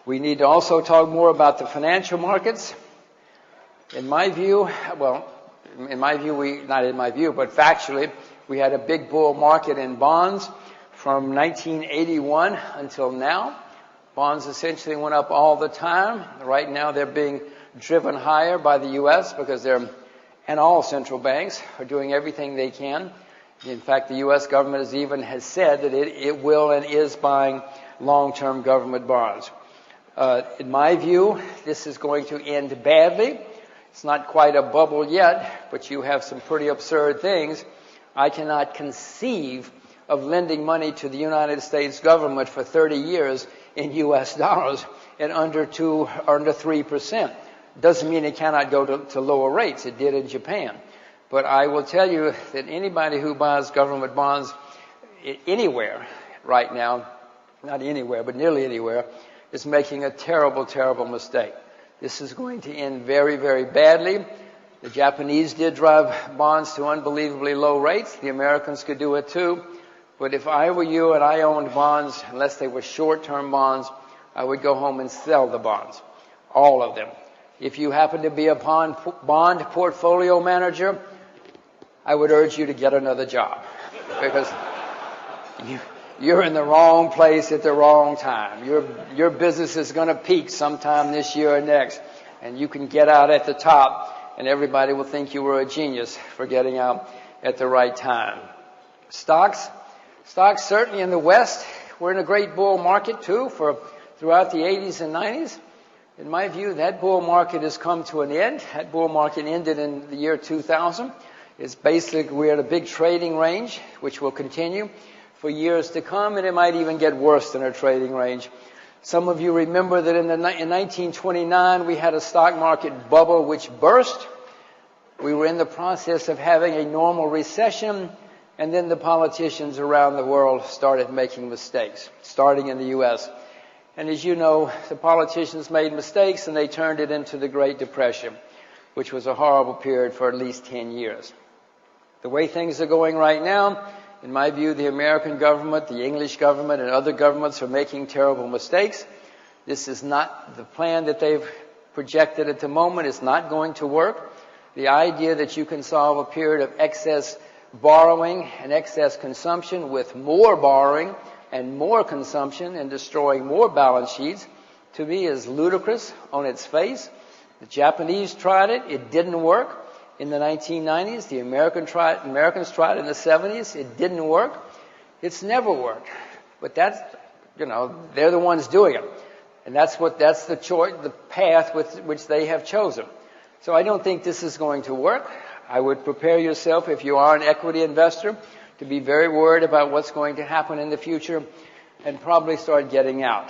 We need to also talk more about the financial markets. In my view, not in my view, but factually, we had a big bull market in bonds from 1981 until now. Bonds essentially went up all the time. Right now they're being driven higher by the U.S. because and all central banks are doing everything they can. In fact, the U.S. government has said that it will and is buying long-term government bonds. In my view, this is going to end badly. It's not quite a bubble yet, but you have some pretty absurd things. I cannot conceive of lending money to the United States government for 30 years in U.S. dollars at under 3%. Doesn't mean it cannot go to lower rates. It did in Japan. But I will tell you that anybody who buys government bonds anywhere right now, not anywhere, but nearly anywhere, is making a terrible, terrible mistake. This is going to end very, very badly. The Japanese did drive bonds to unbelievably low rates. The Americans could do it too. But if I were you and I owned bonds, unless they were short-term bonds, I would go home and sell the bonds. All of them. If you happen to be a bond portfolio manager, I would urge you to get another job. Because you're in the wrong place at the wrong time. Your business is going to peak sometime this year or next. And you can get out at the top, and everybody will think you were a genius for getting out at the right time. Stocks certainly in the West, we're in a great bull market too throughout the 80s and 90s. In my view, that bull market has come to an end. That bull market ended in the year 2000. It's basically, we're at a big trading range, which will continue for years to come, and it might even get worse than a trading range. Some of you remember that in 1929, we had a stock market bubble which burst. We were in the process of having a normal recession, and then the politicians around the world started making mistakes, starting in the U.S. And as you know, the politicians made mistakes and they turned it into the Great Depression, which was a horrible period for at least 10 years. The way things are going right now, in my view, the American government, the English government, and other governments are making terrible mistakes. This is not the plan that they've projected at the moment. It's not going to work. The idea that you can solve a period of excess borrowing and excess consumption with more borrowing and more consumption and destroying more balance sheets, to me, is ludicrous on its face. The Japanese tried it. It didn't work in the 1990s. The Americans tried it in the 70s. It didn't work. It's never worked. But that's, they're the ones doing it. And that's the path with which they have chosen. So I don't think this is going to work. I would prepare yourself, if you are an equity investor, to be very worried about what's going to happen in the future and probably start getting out.